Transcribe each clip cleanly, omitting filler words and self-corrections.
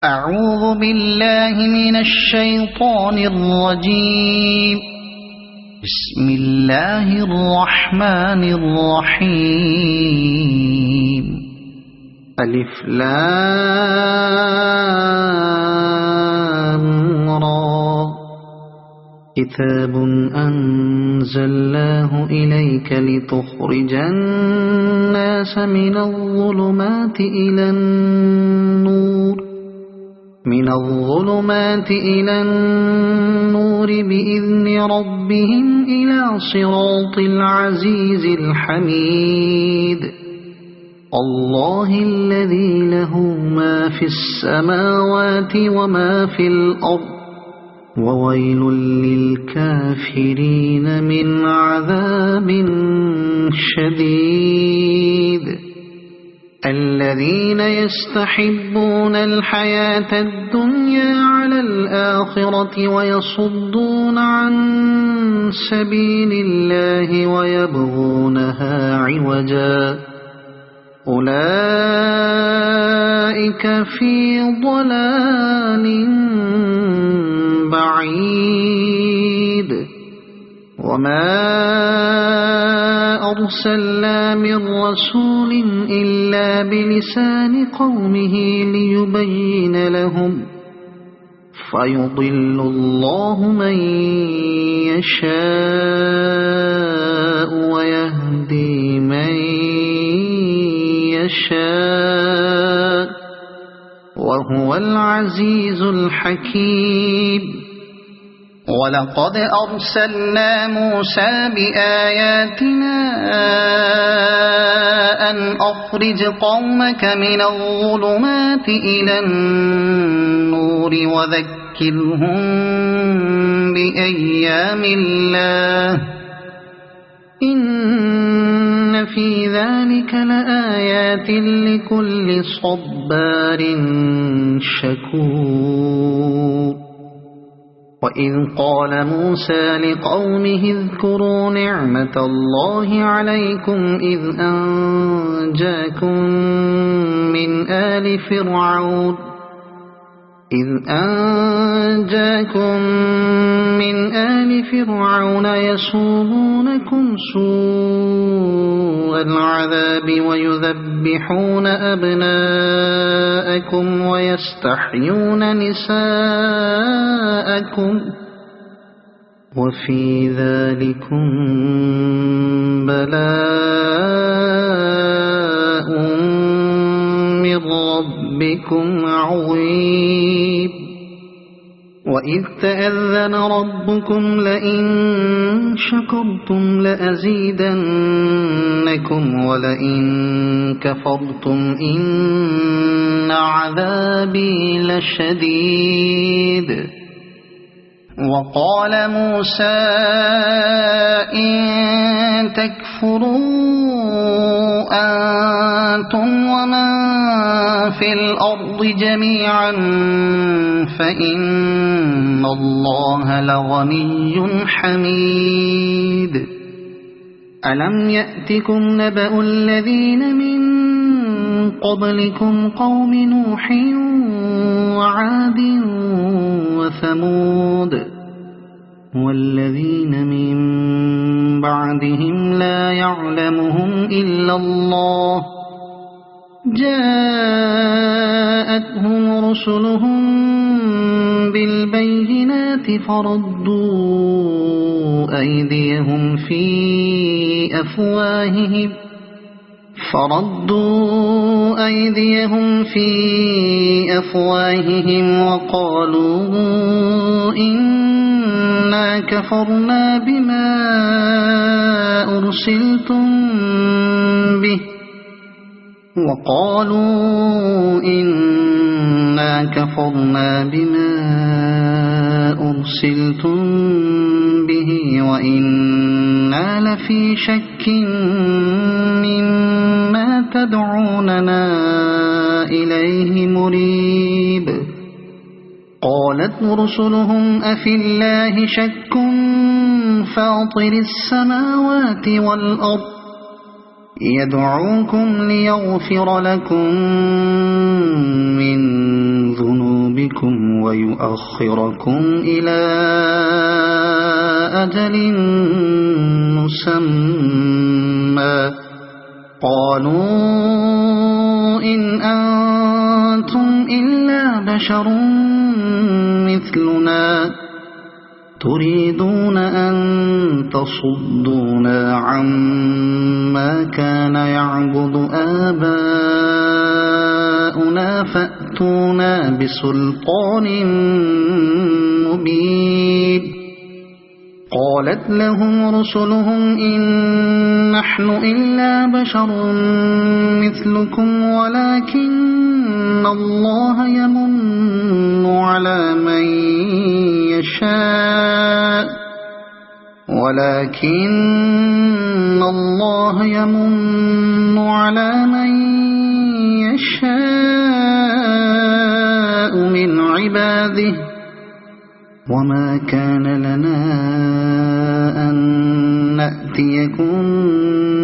أعوذ بالله من الشيطان الرجيم. بسم الله الرحمن الرحيم. ألف لام را كتاب أنزلناه إليك لتخرج الناس من الظلمات إلى النور بإذن ربهم إلى صراط العزيز الحميد. الله الذي له ما في السماوات وما في الأرض وويل للكافرين من عذاب شديد. الذين يستحبون الحياة الدنيا على الآخرة ويصدون عن سبيل الله ويبغونها عوجا أولئك في ضلال بعيد. وما أرسلنا من رسول إلا بلسان قومه ليبين لهم فيضل الله من يشاء ويهدي من يشاء وهو العزيز الحكيم. ولقد أرسلنا موسى بآياتنا أن أخرج قومك من الظلمات إلى النور وذكرهم بأيام الله إن في ذلك لآيات لكل صبار شكور. وإذ قال موسى لقومه اذكروا نعمة الله عليكم إذ أنجاكم من آل فرعون يسومونكم سوء العذاب ويذبحون أبناءكم ويستحيون نساءكم وفي ذلكم بلاء من ربكم عظيم. وإذ تأذن ربكم لئن شكرتم لأزيدنكم ولئن كفرتم إن عذابي لشديد. وقال موسى إن تكفروا أنتم ومن في الأرض جميعا فإن الله لغني حميد. ألم يأتكم نبأ الذين من قبلكم قوم نوح وعاد وثمود والذين من بعدهم لا يعلمهم إلا الله جاءتهم رسلهم بالبينات فردوا أيديهم في أفواههم وقالوا إنا كفرنا بما أرسلتم به وإنا لفي شك مما تدعوننا إليه مريب. قالت رسلهم أفي الله شك فاطر السماوات والأرض يدعوكم ليغفر لكم من ذنوبكم ويؤخركم إلى أجل مسمى قالوا إن أنتم إلا بشر مثلنا تريدون أن تصدونا عما كان يعبد آباؤنا فأتونا بسلطان مبين قالت لهم رسلهم إن نحن إلا بشر مثلكم ولكن الله يمن على من يشاء من عباده وما كان لنا أن نأتيكم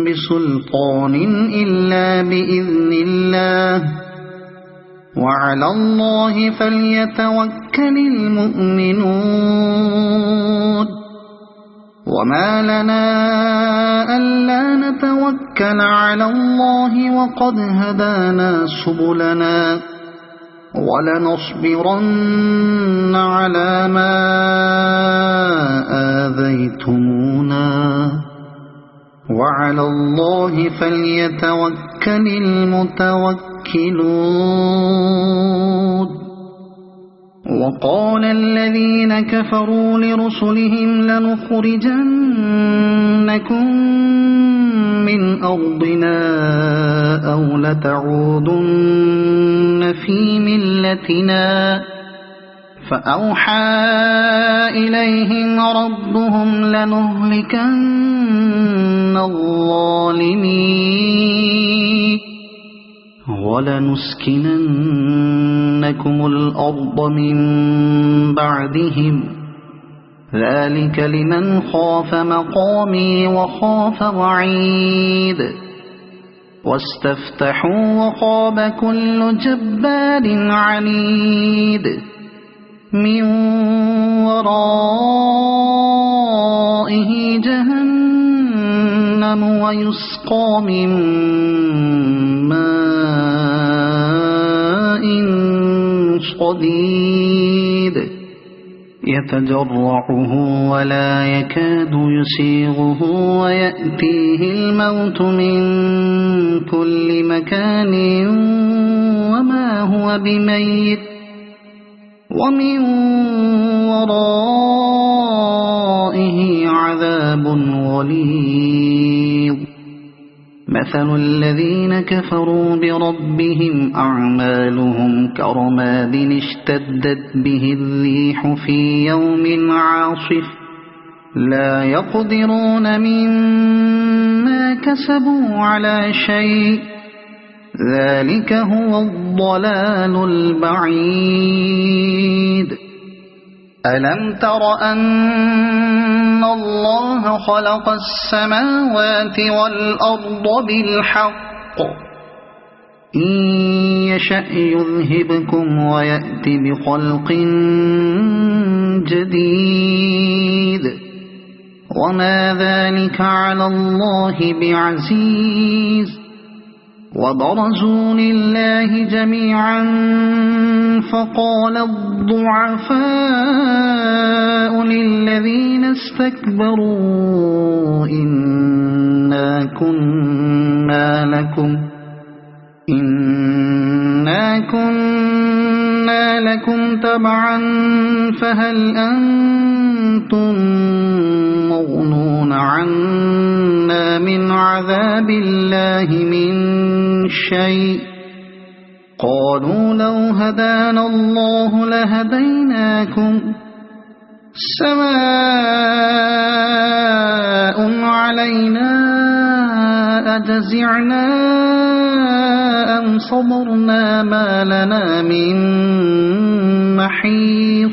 بسلطان إلا بإذن الله وعلى الله فليتوكل المؤمنون وما لنا ألا نتوكل على الله وقد هدانا سبلنا ولنصبرن على ما آذيتمونا وعلى الله فليتوكل المتوكلون وقال الذين كفروا لرسلهم لنخرجنكم من أرضنا أو لتعودن في ملتنا فأوحى إليهم ربهم لنهلكن الظالمين ولنسكننكم الأرض من بعدهم ذلك لمن خاف مقامي وخاف وعيد واستفتحوا وخاب كل جبار عنيد من ورائه جهنم ويسقى من ماء صديد يتجرعه ولا يكاد يسيغه ويأتيه الموت من كل مكان وما هو بميت ومن ورائه عذاب غليظ مثل الذين كفروا بربهم أعمالهم كرماد اشتدت به الريح في يوم عاصف لا يقدرون مما كسبوا على شيء ذلك هو الضلال البعيد ألم تر أن الله خلق السماوات والأرض بالحق إن يشأ يذهبكم ويأت بخلق جديد وما ذلك على الله بعزيز وبرزوا لله جميعا فقال الضعفاء للذين استكبروا إنا كنا لكم تبعا فهل أنتم مغنون عنا من عذاب الله من شيء قالوا لو هدانا الله لهديناكم سواء علينا أجزعنا أم صبرنا ما لنا من محيص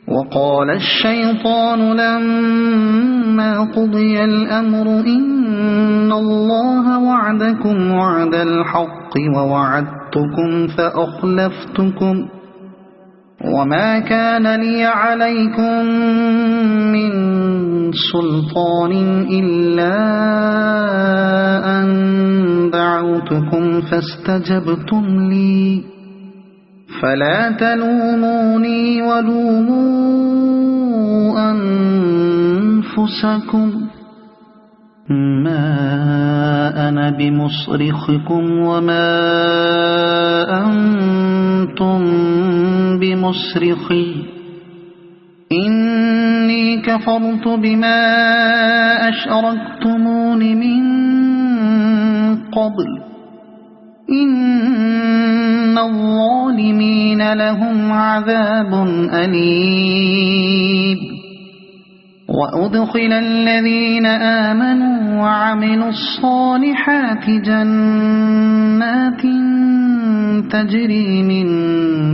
وقال الشيطان لما قضي الأمر إن الله وعدكم وعد الحق ووعدتكم وما كان لي عليكم من سلطان إلا أن دعوتكم فاستجبتم لي فلا تلوموني ولوموا أنفسكم ما أنا بمصرخكم وما أنتم بمصرخي إني كفرت بما أشركتمون من قبل إن الظالمين لهم عذاب أليم وأدخل الذين آمنوا وعملوا الصالحات جنات تجري من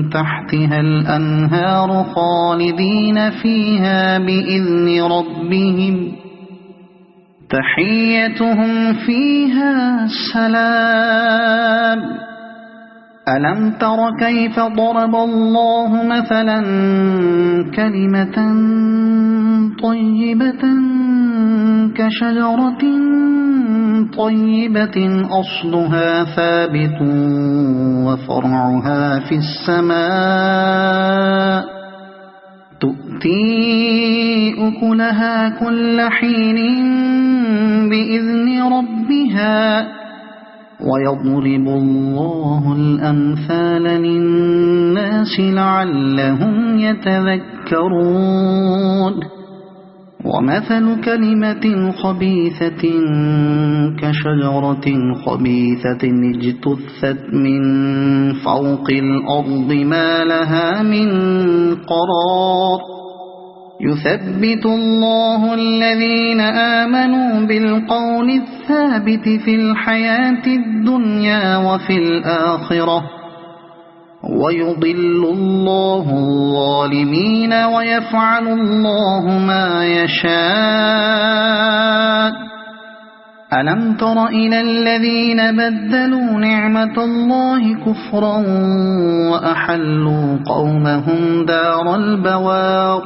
تحتها الأنهار خالدين فيها بإذن ربهم تحيتهم فيها سلام ألم تر كيف ضرب الله مثلا كلمة طيبة كشجرة طيبة أصلها ثابت وفرعها في السماء تؤتي أكلها كل حين بإذن ربها ويضرب الله الأمثال للناس لعلهم يتذكرون ومثل كلمة خبيثة كشجرة خبيثة اجتثت من فوق الأرض ما لها من قرار يثبت الله الذين آمنوا بالقول الثابت في الحياة الدنيا وفي الآخرة ويضل الله الظالمين ويفعل الله ما يشاء ألم تر إلى الذين بدلوا نعمة الله كفرا وأحلوا قومهم دار البوار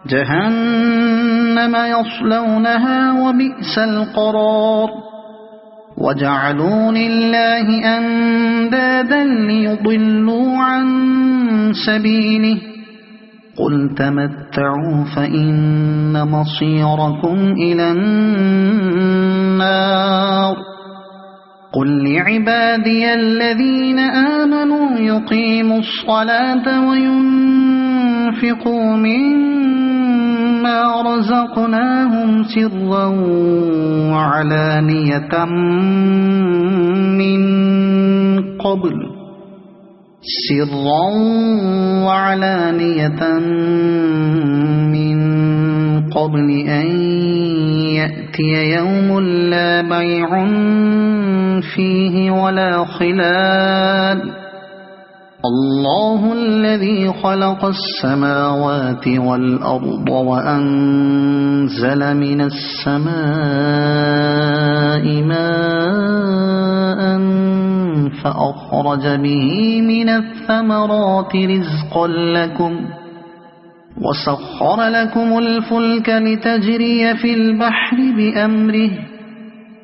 جهنم يصلونها وبئس القرار وجعلوا لله أندادا ليضلوا عن سبيله قل تمتعوا فإن مصيركم إلى النار قل لعبادي الذين آمنوا يقيموا الصلاة وينفقوا مما رزقناهم سرا وعلانية من قبل أن يأتي يوم لا بيع فيه ولا خلال الله الذي خلق السماوات والأرض وأنزل من السماء ماء فأخرج به من الثمرات رزقا لكم وسخر لكم الفلك لتجري في البحر بأمره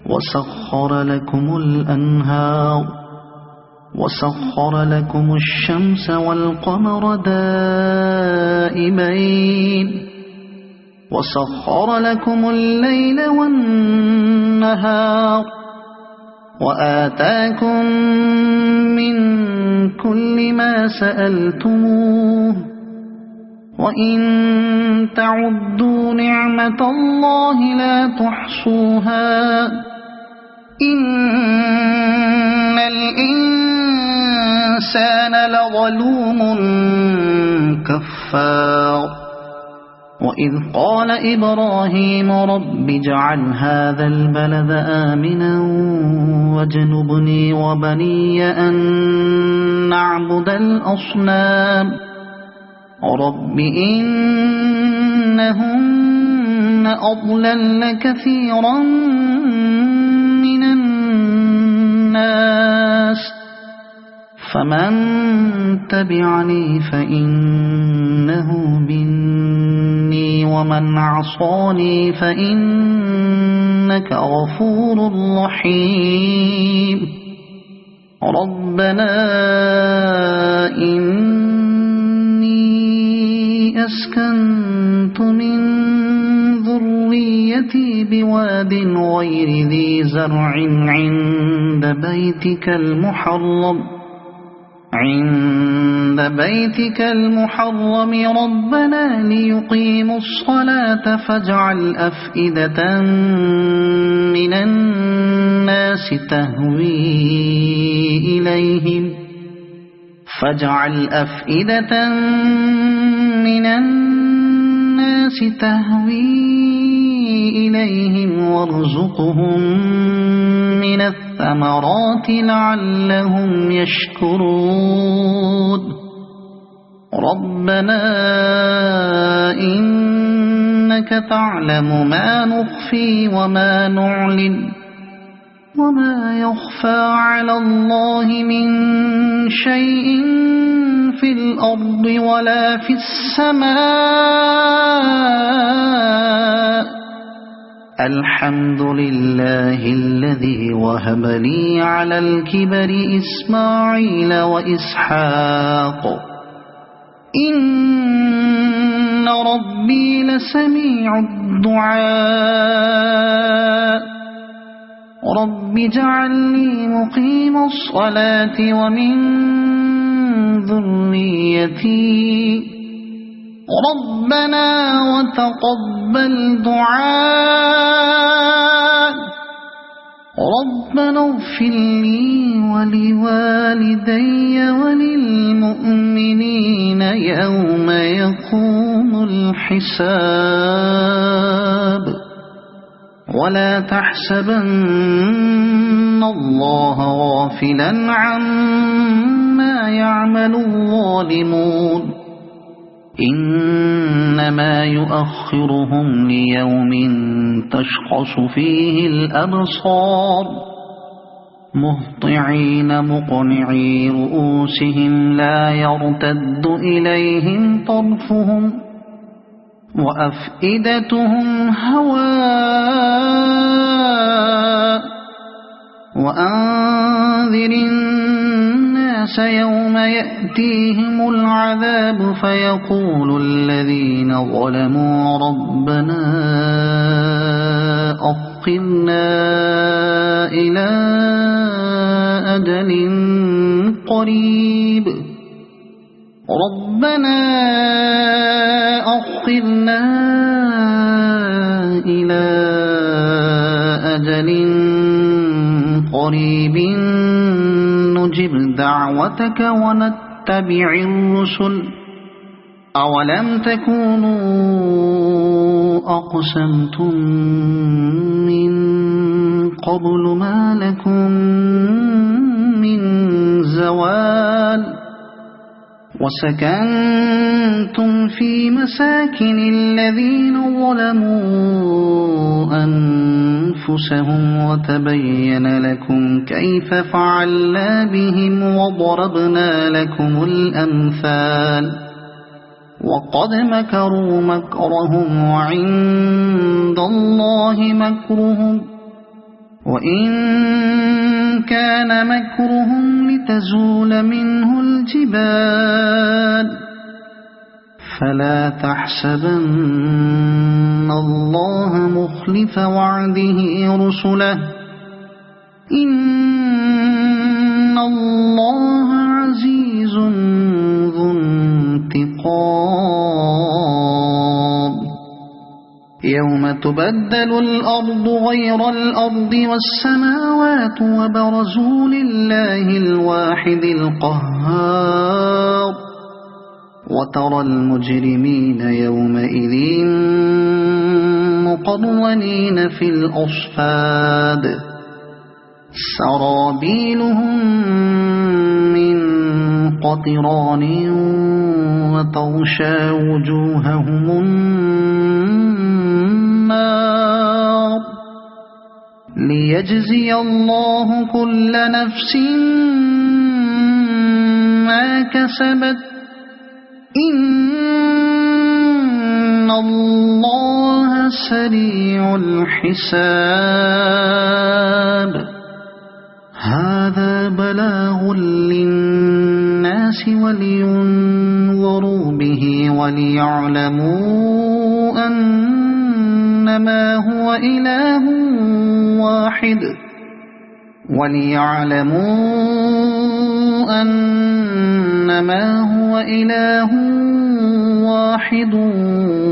وسخر لكم الأنهار وسخر لكم الشمس والقمر دائبين وسخر لكم الليل والنهار وآتاكم من كل ما سألتموه وإن تعدوا نعمة الله لا تحصوها إن الإنسان لظلوم كفار وإذ قال إبراهيم رب اجعل هذا البلد آمنا واجنبني وبني أن نعبد الأصنام رب إنهن أضللن كثيرا من الناس فمن تبعني فإنه مني ومن عصاني فإنك غفور رحيم ربنا إني أسكنت من ذريتي بواد غير ذي زرع عند بيتك المحرم ربنا ليقيموا الصلاة فاجعل أفئدة من الناس تهوي إليهم وارزقهم من الثمرات لعلهم يشكرون ربنا إنك تعلم ما نخفي وما نعلن وما يخفى على الله من شيء في الأرض ولا في السماء الحمد لله الذي وهب لي على الكبر إسماعيل وإسحاق إن ربي لسميع الدعاء رب اجعلني مقيم الصلاة ومن ذريتي ربنا وتقبل دعاء ربنا اغفر لي ولوالدي وللمؤمنين يوم يقوم الحساب ولا تحسبن الله غافلا عما يعمل الظالمون إنما يؤخرهم ليوم تشخص فيه الأبصار مهطعين مقنعي رؤوسهم لا يرتد إليهم طرفهم وأفئدتهم هواء وأنذر الناس يوم يأتيهم العذاب فيقول الذين ظلموا ربنا أخرنا إلى أجل قريب ربنا أخرنا إلى أجل قريب نجب دعوتك ونتبع الرسل أولم تكونوا أقسمتم من قبل ما لكم من زوال وسكنتم في مساكن الذين ظلموا أنفسهم وتبين لكم كيف فعلنا بهم وضربنا لكم الأمثال وقد مكروا مكرهم وعند الله مكرهم وإن كان مكرهم لتزول منه الجبال فلا تحسبن الله مخلف وعده رسله إن الله عزيز ذو انتقام يوم تبدل الأرض غير الأرض والسماوات وبرزوا لله الواحد القهار وترى المجرمين يومئذ مقرنين في الأصفاد سرابيلهم من قطران وتغشى وجوههم النار ليجزي الله كل نفس ما كسبت إن الله سريع الحساب هذا بلاغ للناس ولينظروا به وليعلموا أنما هو إله واحد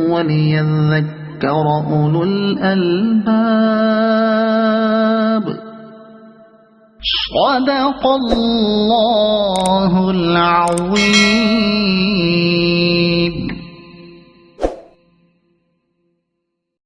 وليذكر أولو الألباب صدق الله العظيم.